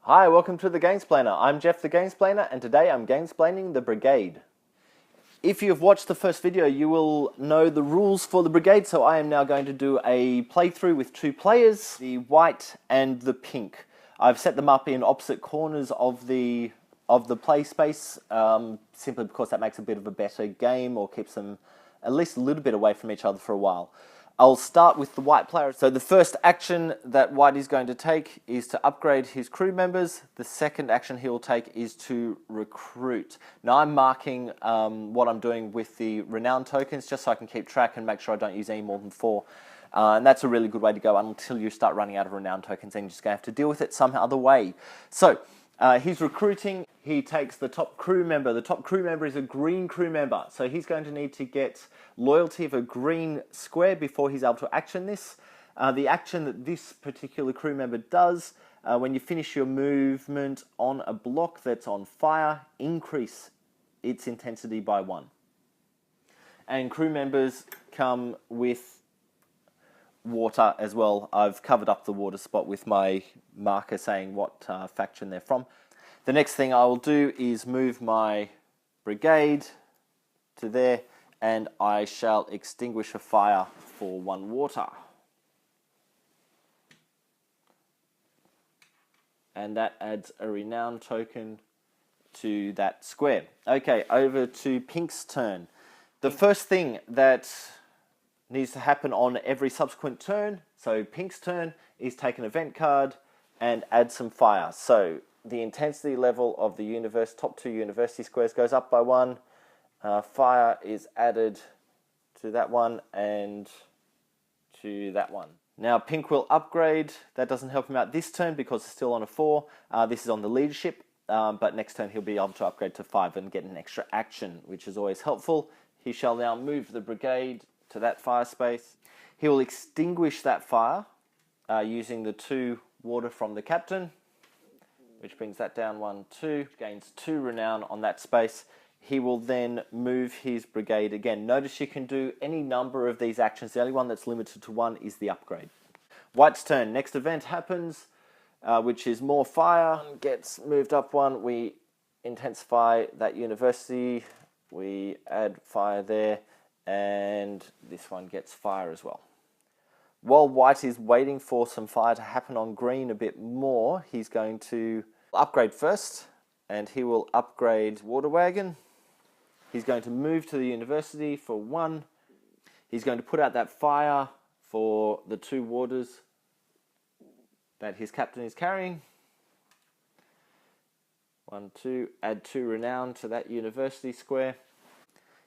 Hi, welcome to the Gamesplainer. I'm Jeff the Gamesplainer, and today I'm gamesplaining the Brigade. If you've watched the first video, you will know the rules for the Brigade, so I am now going to do a playthrough with two players, the white and the pink. I've set them up in opposite corners of the play space, simply because that makes a bit of a better game, or keeps them at least a little bit away from each other for a while. I'll start with the white player. So the first action that white is going to take is to upgrade his crew members. The second action he will take is to recruit. Now I'm marking what I'm doing with the renown tokens just so I can keep track and make sure I don't use any more than 4. And that's a really good way to go until you start running out of renown tokens, and you're just going to have to deal with it some other way. So he's recruiting. He takes the top crew member. The top crew member is a green crew member. So he's going to need to get loyalty of a green square before he's able to action this. The action that this particular crew member does, when you finish your movement on a block that's on fire, increase its intensity by 1. And crew members come with water as well. I've covered up the water spot with my marker saying what faction they're from. The next thing I will do is move my brigade to there, and I shall extinguish a fire for 1 water. And that adds a renown token to that square. Okay, over to pink's turn. The first thing that needs to happen on every subsequent turn, so pink's turn, is take an event card and add some fire. So the intensity level of the top 2 university squares goes up by 1. Fire is added to that one and to that one. Now pink will upgrade. That doesn't help him out this turn because it's still on a 4. This is on the leadership, but next turn he'll be able to upgrade to 5 and get an extra action, which is always helpful. He shall now move the brigade to that fire space. He will extinguish that fire using the 2 water from the captain, which brings that down 1, 2, gains 2 renown on that space. He will then move his brigade again. Notice you can do any number of these actions. The only one that's limited to 1 is the upgrade. White's turn. Next event happens, which is more fire. Gets moved up 1. We intensify that university. We add fire there, and this one gets fire as well. While white is waiting for some fire to happen on green a bit more, he's going to upgrade first, and he will upgrade water wagon. He's going to move to the university for 1. He's going to put out that fire for the 2 waters that his captain is carrying. 1, 2, add 2 renown to that university square.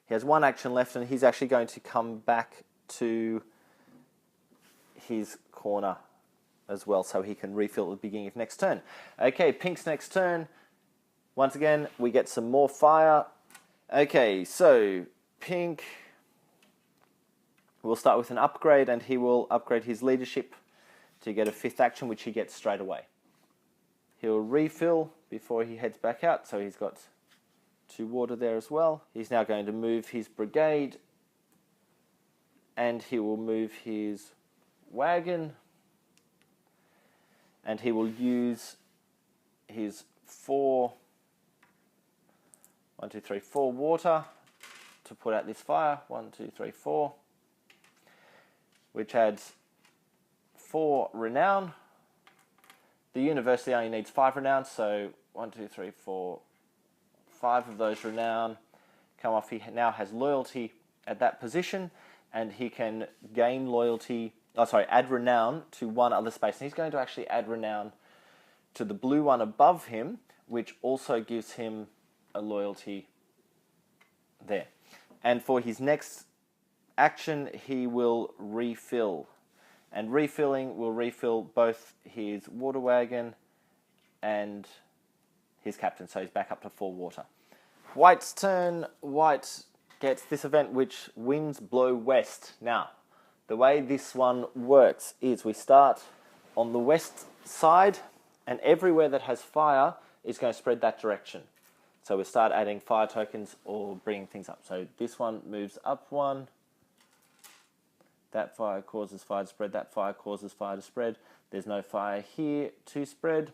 He has 1 action left, and he's actually going to come back to his corner as well, so he can refill at the beginning of next turn. Okay, pink's next turn. Once again, we get some more fire. Okay, so pink will start with an upgrade, and he will upgrade his leadership to get a 5th action, which he gets straight away. He'll refill before he heads back out, so he's got 2 water there as well. He's now going to move his brigade, and he will move his wagon, and he will use his 4 water to put out this fire. 1, 2, 3, 4, which adds 4 renown. The university only needs 5 renown, so 1, 2, 3, 4, 5 of those renown come off. He now has loyalty at that position, and he can gain loyalty. Add renown to 1 other space. And he's going to actually add renown to the blue one above him, which also gives him a loyalty there. And for his next action, he will refill. And refilling will refill both his water wagon and his captain, so he's back up to 4 water. White's turn. White gets this event, which winds blow west. Now, the way this one works is we start on the west side, and everywhere that has fire is going to spread that direction. So we start adding fire tokens or bringing things up. So this one moves up 1. That fire causes fire to spread. That fire causes fire to spread. There's no fire here to spread.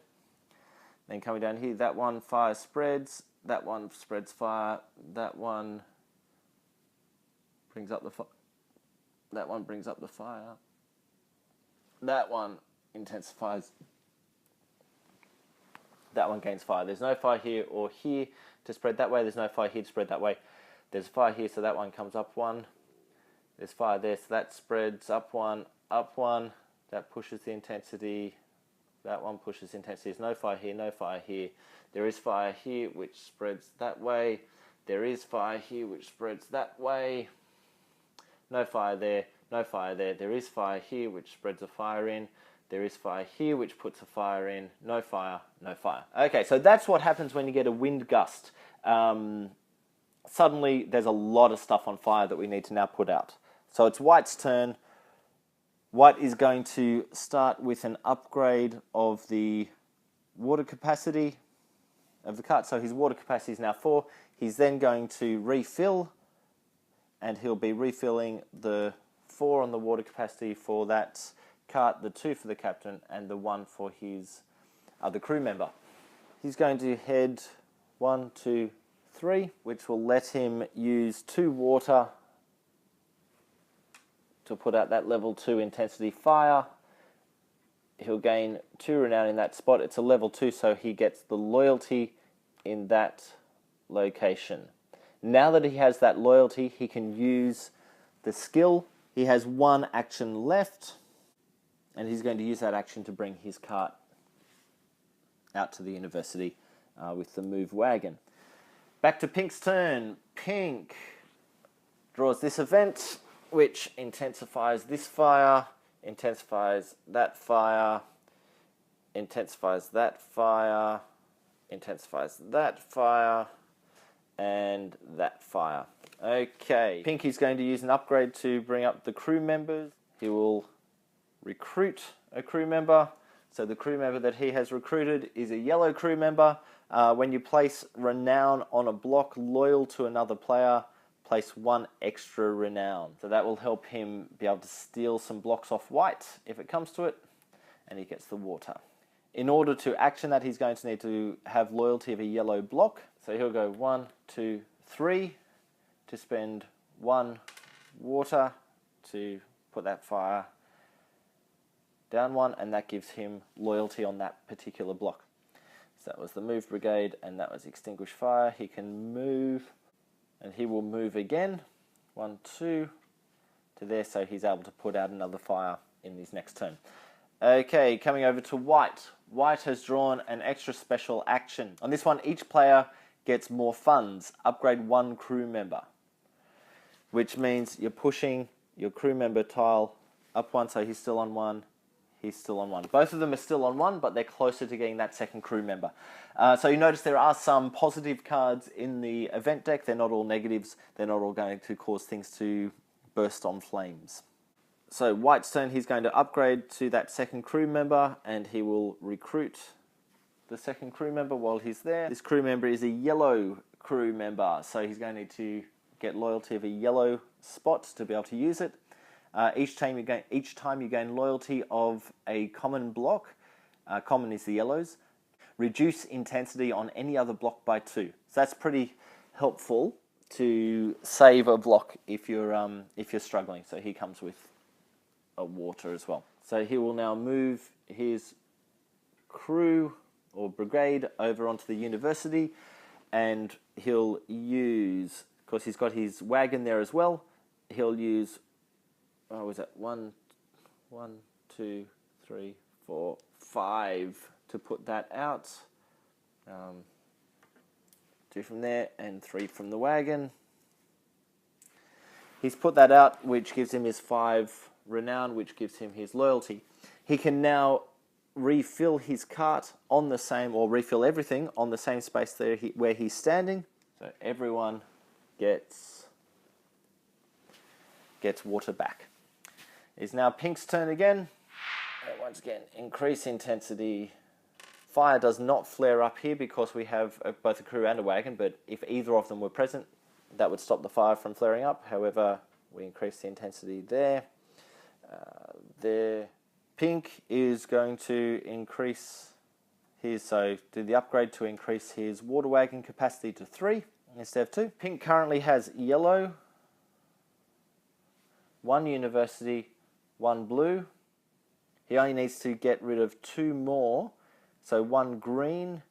Then coming down here, that one fire spreads, that one spreads fire, that one brings up the fire, that one brings up the fire, that one intensifies, that one gains fire. There's no fire here or here to spread that way, there's no fire here to spread that way. There's fire here, so that one comes up one. There's fire there, so that spreads up one, that pushes the intensity. That one pushes intensity. There's no fire here, no fire here. There is fire here, which spreads that way. There is fire here, which spreads that way. No fire there, no fire there. There is fire here, which spreads a fire in. There is fire here, which puts a fire in. No fire, no fire. Okay, so that's what happens when you get a wind gust. Suddenly, there's a lot of stuff on fire that we need to now put out. So it's White's turn. White is going to start with an upgrade of the water capacity of the cart. So his water capacity is now 4. He's then going to refill, and he'll be refilling the 4 on the water capacity for that cart, the 2 for the captain, and the 1 for his other crew member. He's going to head 1, 2, 3, which will let him use 2 water to put out that level 2 intensity fire. He'll gain 2 renown in that spot. It's a level 2, so he gets the loyalty in that location. Now that he has that loyalty, he can use the skill. He has 1 action left, and he's going to use that action to bring his cart out to the university with the move wagon. Back to Pink's turn. Pink draws this event, which intensifies this fire, intensifies that fire, intensifies that fire, intensifies that fire, and that fire. Okay, Pinky's going to use an upgrade to bring up the crew members. He will recruit a crew member. So the crew member that he has recruited is a yellow crew member. When you place renown on a block loyal to another player, place 1 extra renown. So that will help him be able to steal some blocks off White if it comes to it, and he gets the water. In order to action that, he's going to need to have loyalty of a yellow block. So he'll go 1, 2, 3 to spend 1 water to put that fire down 1, and that gives him loyalty on that particular block. So that was the move brigade, and that was extinguish fire. He can move, and he will move again, 1, 2 to there, so he's able to put out another fire in his next turn. Okay, coming over to White. White has drawn an extra special action. On this one, each player gets more funds. Upgrade 1 crew member, which means you're pushing your crew member tile up 1, so he's still on 1. He's still on 1. Both of them are still on 1, but they're closer to getting that second crew member. So you notice there are some positive cards in the event deck. They're not all negatives. They're not all going to cause things to burst on flames. So White's turn, he's going to upgrade to that second crew member, and he will recruit the second crew member while he's there. This crew member is a yellow crew member, so he's going to need to get loyalty of a yellow spot to be able to use it. Each time you gain loyalty of a common block, common is the yellows, reduce intensity on any other block by 2. So that's pretty helpful to save a block if you're struggling. So he comes with a water as well. So he will now move his crew or brigade over onto the university, and he'll use, of course he's got his wagon there as well, he'll use, oh, was that 1, 2, 3, 4, 5 to put that out. 2 from there and 3 from the wagon. He's put that out, which gives him his 5 renown, which gives him his loyalty. He can now refill his cart on the same, or refill everything on the same space there where he's standing. So everyone gets water back. It's now Pink's turn again. And once again, increase intensity. Fire does not flare up here because we have both a crew and a wagon, but if either of them were present, that would stop the fire from flaring up. However, we increase the intensity there. There. Pink is going to increase So do the upgrade to increase his water wagon capacity to 3 instead of 2. Pink currently has yellow, 1 university, 1 blue. He only needs to get rid of 2 more, so 1 green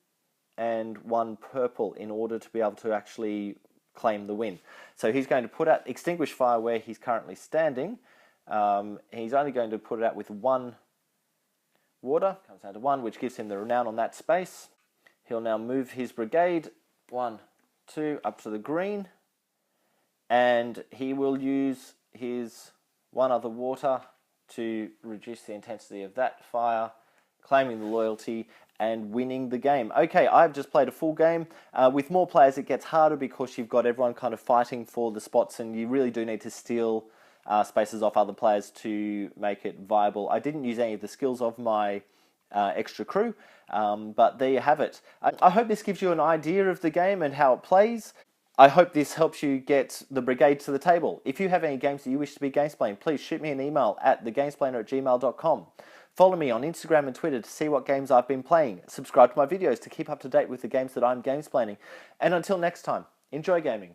and 1 purple in order to be able to actually claim the win. So he's going to put out extinguish fire where he's currently standing. He's only going to put it out with 1 water, comes down to 1, which gives him the renown on that space. He'll now move his brigade 1, 2 up to the green, and he will use his 1 other water to reduce the intensity of that fire, claiming the loyalty and winning the game. Okay, I've just played a full game. With more players it gets harder because you've got everyone kind of fighting for the spots, and you really do need to steal spaces off other players to make it viable. I didn't use any of the skills of my extra crew, but there you have it. I hope this gives you an idea of the game and how it plays. I hope this helps you get the Brigade to the table. If you have any games that you wish to be Gamesplayed, please shoot me an email at thegamesplainer@gmail.com. Follow me on Instagram and Twitter to see what games I've been playing. Subscribe to my videos to keep up to date with the games that I'm gamesplaining. And until next time, enjoy gaming.